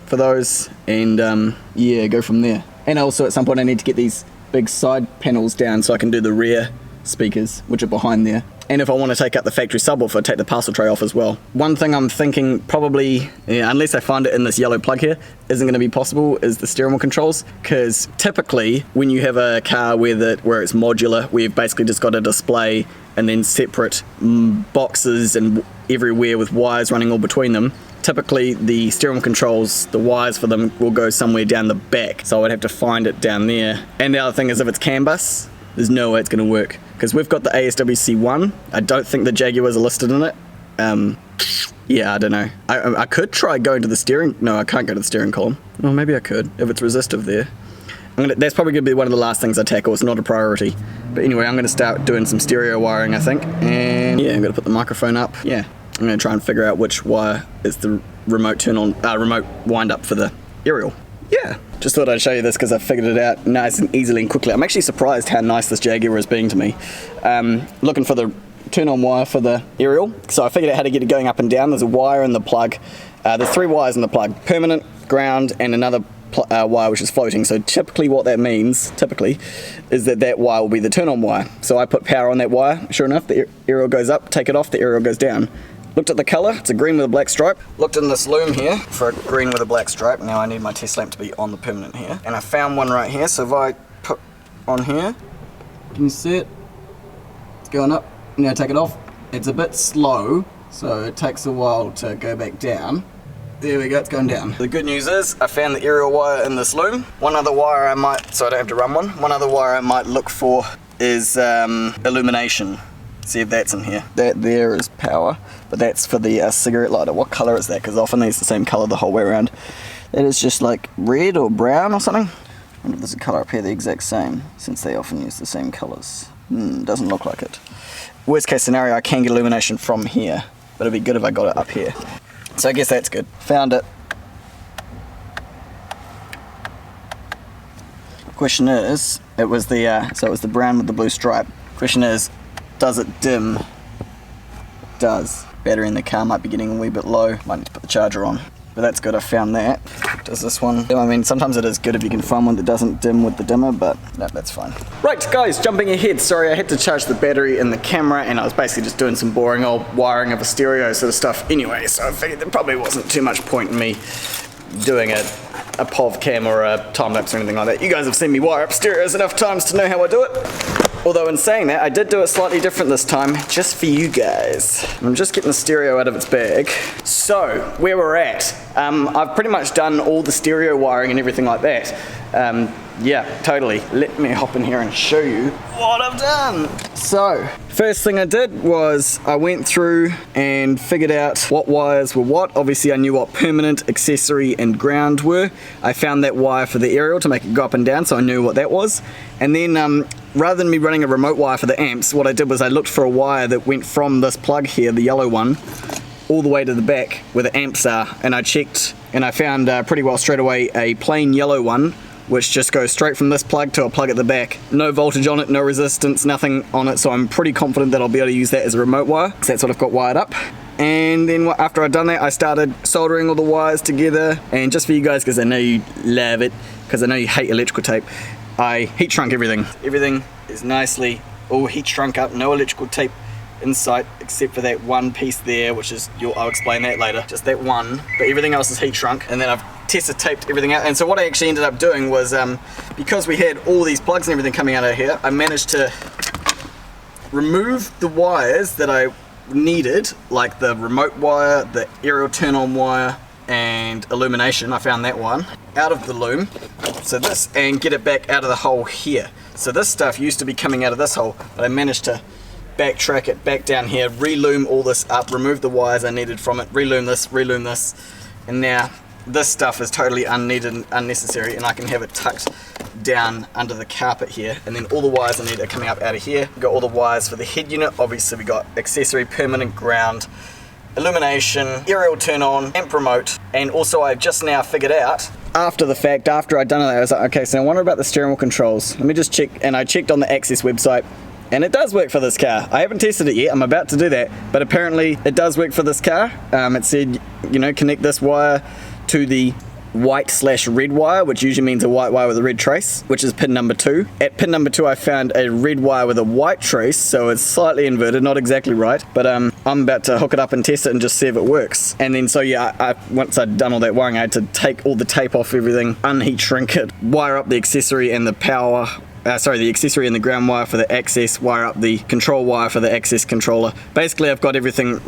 for those, and yeah, go from there. And also at some point I need to get these big side panels down so I can do the rear speakers, which are behind there. And if I want to take out the factory subwoofer, take the parcel tray off as well. One thing I'm thinking probably, unless I find it in this yellow plug here, isn't going to be possible, is the steering wheel controls. Because typically when you have a car where it's modular, where you've basically just got a display and then separate boxes and everywhere with wires running all between them, typically the steering wheel controls, the wires for them will go somewhere down the back, so I would have to find it down there. And the other thing is, if it's CAN bus, there's no way it's going to work, because we've got the ASWC1. I don't think the Jaguars are listed in it. Yeah, I don't know. I could try going to the steering. No, I can't go to the steering column. Well, maybe I could if it's resistive there. That's probably going to be one of the last things I tackle. It's not a priority. But anyway, I'm going to start doing some stereo wiring, I think. And yeah, I'm going to put the microphone up. Yeah, I'm going to try and figure out which wire is the remote turn on, remote wind up for the aerial. Yeah, just thought I'd show you this because I figured it out nice and easily and quickly. I'm actually surprised how nice this Jaguar is being to me. Looking for the turn on wire for the aerial, so I figured out how to get it going up and down. There's a wire in the plug. There's 3 wires in the plug: permanent, ground, and another wire which is floating. So typically what that means, is that wire will be the turn on wire. So I put power on that wire. Sure enough, the aerial goes up, take it off, the aerial goes down. Looked at the colour, it's a green with a black stripe. Looked in this loom here for a green with a black stripe. Now I need my test lamp to be on the permanent here. And I found one right here, so if I put on here, can you see it? It's going up, now take it off. It's a bit slow, so it takes a while to go back down. There we go, it's going down. The good news is, I found the aerial wire in this loom. One other wire I might, so I don't have to run one other wire I might look for is illumination. See if that's in here. That there is power, but that's for the cigarette lighter. What color is that? Because often it's the same color the whole way around. That is just like red or brown or something. wonder if there's a colour up here the exact same, since they often use the same colours. Doesn't look like it. Worst case scenario, I can get illumination from here, but it'd be good if I got it up here. So I guess that's good. Found it. Question is, it was the brown with the blue stripe. Question is, does it dim? It does. Battery in the car might be getting a wee bit low. Might need to put the charger on. But that's good, I found that. Does this one? I mean, sometimes it is good if you can find one that doesn't dim with the dimmer, but no, that's fine. Right, guys, jumping ahead. Sorry, I had to charge the battery in the camera, and I was basically just doing some boring old wiring of a stereo sort of stuff anyway, so I figured there probably wasn't too much point in me doing a POV cam or a time-lapse or anything like that. You guys have seen me wire up stereos enough times to know how I do it. Although in saying that, I did do it slightly different this time, just for you guys. I'm just getting the stereo out of its bag. So, where we're at, I've pretty much done all the stereo wiring and everything like that. Yeah, totally. Let me hop in here and show you what I've done. So, first thing I did was I went through and figured out what wires were what. Obviously I knew what permanent, accessory and ground were. I found that wire for the aerial to make it go up and down, so I knew what that was. And then rather than me running a remote wire for the amps, what I did was I looked for a wire that went from this plug here, the yellow one, all the way to the back where the amps are, and I checked and I found pretty well straight away a plain yellow one which just goes straight from this plug to a plug at the back. No voltage on it, no resistance, nothing on it, so I'm pretty confident that I'll be able to use that as a remote wire, because that's what I've got wired up. And then after I'd done that, I started soldering all the wires together, and just for you guys, because I know you love it, because I know you hate electrical tape, I heat shrunk everything. Everything is nicely all heat shrunk up, no electrical tape in sight, except for that one piece there, which is, I'll explain that later, just that one, but everything else is heat shrunk. And then I've Tessa taped everything out, and so what I actually ended up doing was, because we had all these plugs and everything coming out of here, I managed to remove the wires that I needed, like the remote wire, the aerial turn-on wire, and illumination, I found that one, out of the loom, so this, and get it back out of the hole here. So this stuff used to be coming out of this hole, but I managed to backtrack it back down here, reloom all this up, remove the wires I needed from it, reloom this, and now this stuff is totally unneeded and unnecessary, and I can have it tucked down under the carpet here, and then all the wires I need are coming up out of here. We've got all the wires for the head unit, obviously we got accessory, permanent, ground, illumination, aerial turn on, amp remote, and also I've just now figured out, after the fact, after I'd done it, I was like, okay, so I wonder about the steering wheel controls. Let me just check, and I checked on the Access website, and it does work for this car. I haven't tested it yet, I'm about to do that, but apparently it does work for this car. It said, you know, connect this wire to the white/red wire, which usually means a white wire with a red trace, which is pin number 2. At pin number 2 I found a red wire with a white trace, so it's slightly inverted, not exactly right, but I'm about to hook it up and test it and just see if it works. And then so yeah, once I'd done all that wiring, I had to take all the tape off everything, unheat shrink it, wire up the accessory and the power, the accessory and the ground wire for the Access, wire up the control wire for the Access controller. Basically I've got everything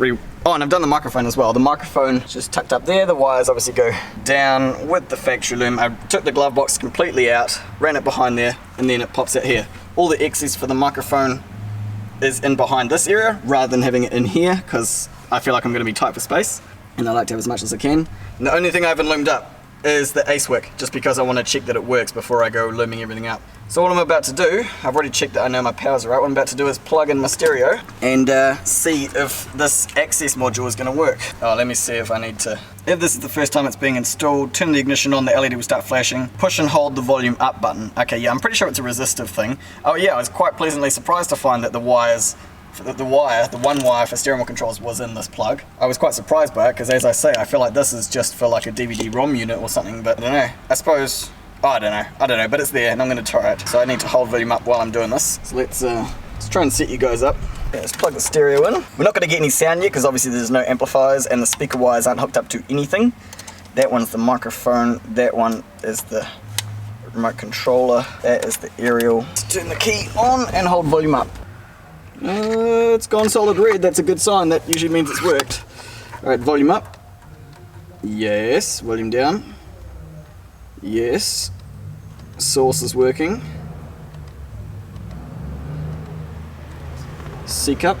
oh, and I've done the microphone as well. The microphone just tucked up there, the wires obviously go down with the factory loom. I took the glove box completely out, ran it behind there, and then it pops out here. All the access for the microphone is in behind this area, rather than having it in here, because I feel like I'm going to be tight for space, and I like to have as much as I can. And the only thing I haven't loomed up is the ace wick, just because I want to check that it works before I go looming everything up. So what I'm about to do, I've already checked that I know my powers are right, what I'm about to do is plug in my stereo and see if this Access module is going to work. Oh, let me see if I need to, if this is the first time it's being installed, turn the ignition on, the LED will start flashing, push and hold the volume up button. Okay, yeah, I'm pretty sure it's a resistive thing. Oh yeah, I was quite pleasantly surprised to find that the wires, the one wire for steering wheel controls was in this plug. I was quite surprised by it, because as I say, I feel like this is just for like a DVD-ROM unit or something, but I don't know. I suppose, oh, I don't know, but it's there and I'm going to try it. So I need to hold volume up while I'm doing this. So let's try and set you guys up. Yeah, let's plug the stereo in. We're not going to get any sound yet, because obviously there's no amplifiers and the speaker wires aren't hooked up to anything. That one's the microphone, that one is the remote controller, that is the aerial. Let's turn the key on and hold volume up. It's gone solid red, that's a good sign, that usually means it's worked. Alright, volume up. Yes, volume down. Yes. Source is working. Seek up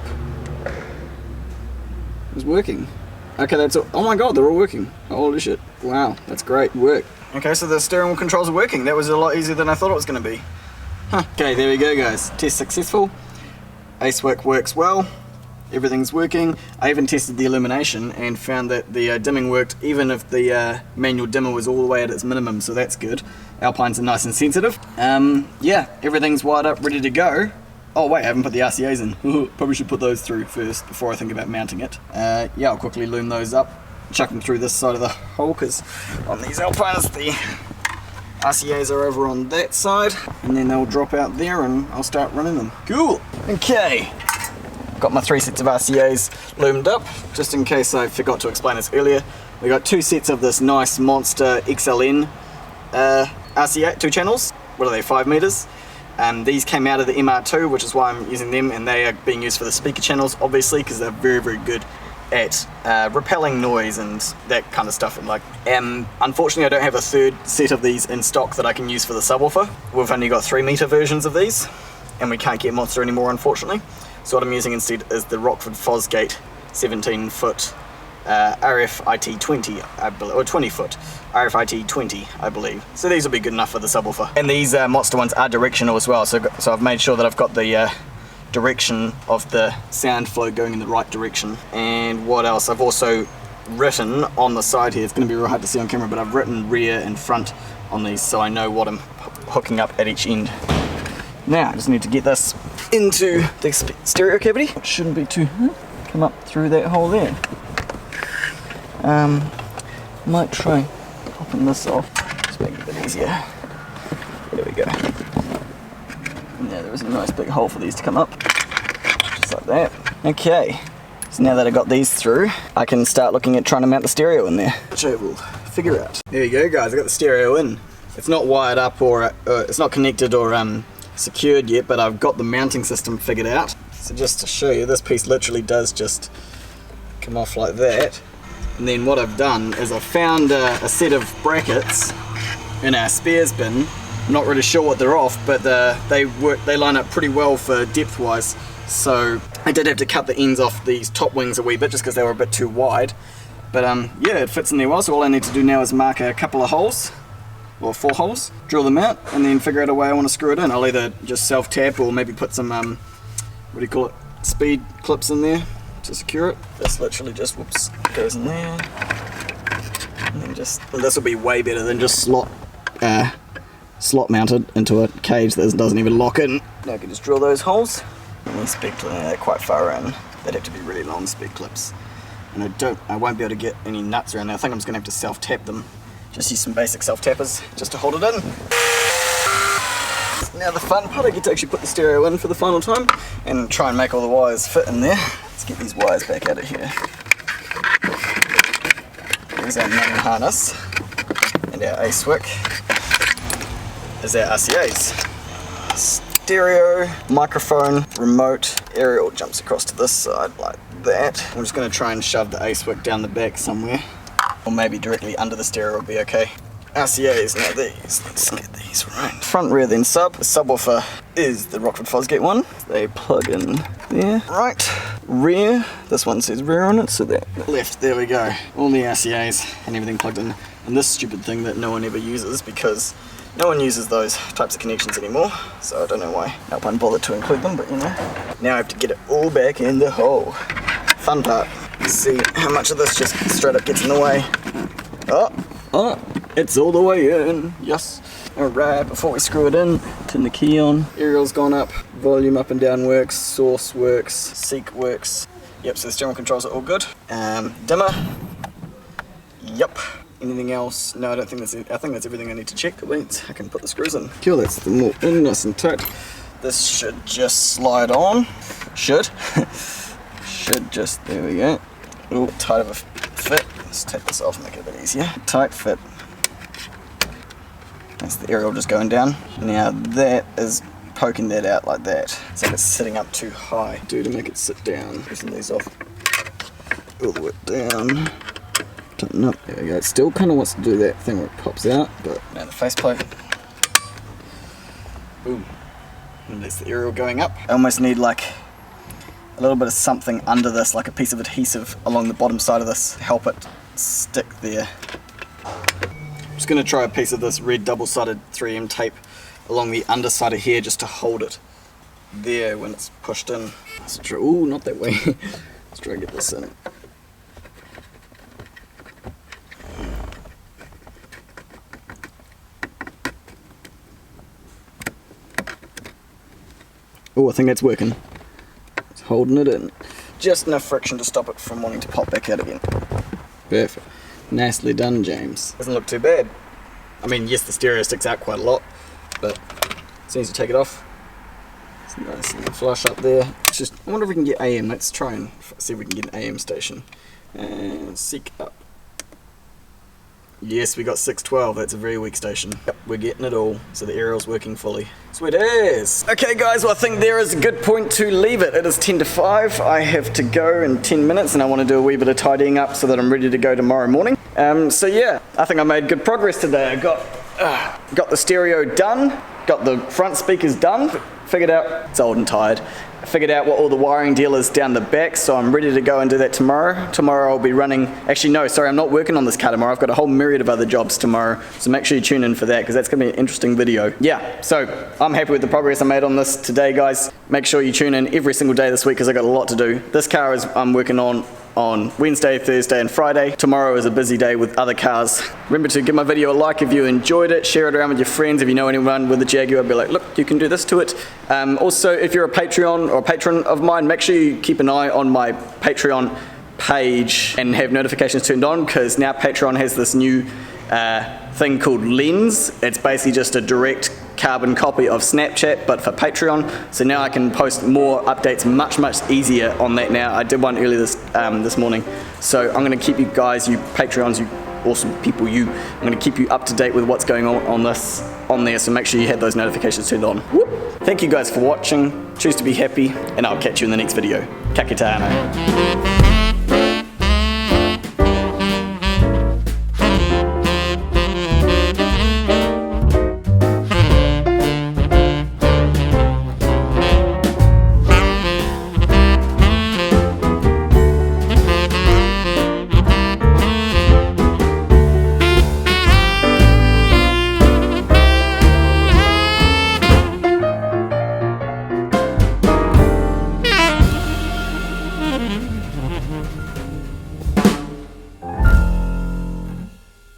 is working. Okay, that's all. Oh my god, they're all working. Holy shit. Wow, that's great work. Okay, so the steering wheel controls are working. That was a lot easier than I thought it was going to be. Huh. Okay, there we go guys. Test successful. AceWick works well. Everything's working. I even tested the illumination and found that the dimming worked even if the manual dimmer was all the way at its minimum, so that's good. Alpines are nice and sensitive. Yeah, everything's wired up, ready to go. Oh wait, I haven't put the RCAs in. Probably should put those through first before I think about mounting it. Yeah, I'll quickly loom those up, chuck them through this side of the hole, because on these Alpines the RCAs are over on that side, and then they'll drop out there and I'll start running them. Cool! Okay. Got my 3 sets of RCAs loomed up, just in case I forgot to explain this earlier. We got 2 sets of this nice monster XLN RCA, 2 channels. What are they, 5 meters? These came out of the MR2, which is why I'm using them, and they are being used for the speaker channels, obviously, because they're very, very good at repelling noise and that kind of stuff. And like, unfortunately, I don't have a 3rd set of these in stock that I can use for the subwoofer. We've only got 3 meter versions of these, and we can't get Monster anymore, unfortunately. So what I'm using instead is the Rockford Fosgate 17-foot RFIT20, I believe, or 20-foot RFIT20, I believe. So these will be good enough for the subwoofer. And these Monster ones are directional as well, so I've made sure that I've got the direction of the sound flow going in the right direction. And what else? I've also written on the side here, it's going to be real hard to see on camera, but I've written rear and front on these so I know what I'm hooking up at each end. Now I just need to get this into the stereo cavity. It shouldn't be too come up through that hole there. Might try popping this off, just make it a bit easier. There we go. Now there is a nice big hole for these to come up, just like that. Okay, so now that I got these through, I can start looking at trying to mount the stereo in there, which I will figure out. There you go guys, I got the stereo in. It's not wired up or it's not connected or secured yet, but I've got the mounting system figured out. So just to show you, this piece literally does just come off like that. And then what I've done is I've found a set of brackets in our spares bin. I'm not really sure what they're off, but they line up pretty well for depth wise. So I did have to cut the ends off these top wings a wee bit just because they were a bit too wide. But yeah, it fits in there well, so all I need to do now is mark a couple of holes, or 4 holes, drill them out, and then figure out a way I want to screw it in. I'll either just self-tap or maybe put some, what do you call it, speed clips in there to secure it. This literally just, whoops, goes in there. And then just, well, this will be way better than just slot mounted into a cage that doesn't even lock in. Now I can just drill those holes. And these speed clips, they're quite far around. They'd have to be really long speed clips. And I won't be able to get any nuts around there. I think I'm just gonna have to self-tap them. Just use some basic self-tappers just to hold it in. Now the fun part, I get to actually put the stereo in for the final time and try and make all the wires fit in there. Let's get these wires back out of here. There's our main harness, and our AceWick is our RCAs. Stereo, microphone, remote, aerial jumps across to this side like that. I'm just going to try and shove the AceWick down the back somewhere. Or maybe directly under the stereo will be okay. RCAs, now these, let's get these right. Front, rear, then sub. The subwoofer is the Rockford Fosgate one. They plug in there. Right, rear, this one says rear on it, so that left, there we go. All the RCAs and everything plugged in. And this stupid thing that no one ever uses because no one uses those types of connections anymore. So I don't know why Alpine bothered to include them, but you know. Now I have to get it all back in the hole. Fun part. See how much of this just straight up gets in the way. Oh, it's all the way in. Yes. Alright, before we screw it in, turn the key on. Aerial's gone up, volume up and down works, source works, seek works. Yep, so the steering controls are all good. Dimmer. Yep. Anything else? No, I don't think that's it. I think that's everything I need to check. Wait, I can put the screws in. Cool, that's them all in, nice and tight. This should just slide on. Should just, there we go. Ooh, tight of a fit. Let's take this off and make it a bit easier. Tight fit. That's the aerial just going down. Now that is poking that out like that. It's like it's sitting up too high. Do to make it sit down. Loosen these off. All the way down. Tighten up. There we go. It still kind of wants to do that thing where it pops out, but now the faceplate. Boom. And there's the aerial going up. I almost need like a little bit of something under this, like a piece of adhesive along the bottom side of this to help it stick there. just going to try a piece of this red double-sided 3M tape along the underside of here just to hold it there when it's pushed in. Ooh, not that way. Let's try and get this in. Oh, I think that's working. It's holding it in. Just enough friction to stop it from wanting to pop back out again. Perfect. Nicely done, James. Doesn't look too bad. I mean, yes, the stereo sticks out quite a lot, but as soon as you take it off, it's nice and flush up there. It's just, I wonder if we can get AM. Let's try and see if we can get an AM station. And seek up. Yes, we got 612. That's a very weak station. Yep, we're getting it all. So the aerial's working fully. Sweet as. Okay guys, well I think there is a good point to leave it. It is 10 to 5. I have to go in 10 minutes and I want to do a wee bit of tidying up so that I'm ready to go tomorrow morning. So yeah, I think I made good progress today. I got the stereo done, got the front speakers done, figured out, it's old and tired. I figured out what all the wiring deal is down the back, so I'm ready to go and do that tomorrow. Tomorrow I'll be running, actually no, sorry, I'm not working on this car tomorrow. I've got a whole myriad of other jobs tomorrow, so make sure you tune in for that because that's going to be an interesting video. Yeah, so I'm happy with the progress I made on this today, guys. Make sure you tune in every single day this week because I've got a lot to do. This car I'm working on Wednesday, Thursday and Friday. Tomorrow is a busy day with other cars. Remember to give my video a like if you enjoyed it, share it around with your friends. If you know anyone with a Jaguar, be like, look, you can do this to it. Also, if you're a Patreon or a patron of mine, make sure you keep an eye on my Patreon page and have notifications turned on because now Patreon has this new thing called Lens. It's basically just a direct carbon copy of Snapchat but for Patreon, so now I can post more updates much easier on that now. I did one earlier this morning, so I'm going to keep you guys, you Patreons, you awesome people, I'm going to keep you up to date with what's going on there, so make sure you have those notifications turned on. Whoop. Thank you guys for watching, choose to be happy, and I'll catch you in the next video. Kite Ano.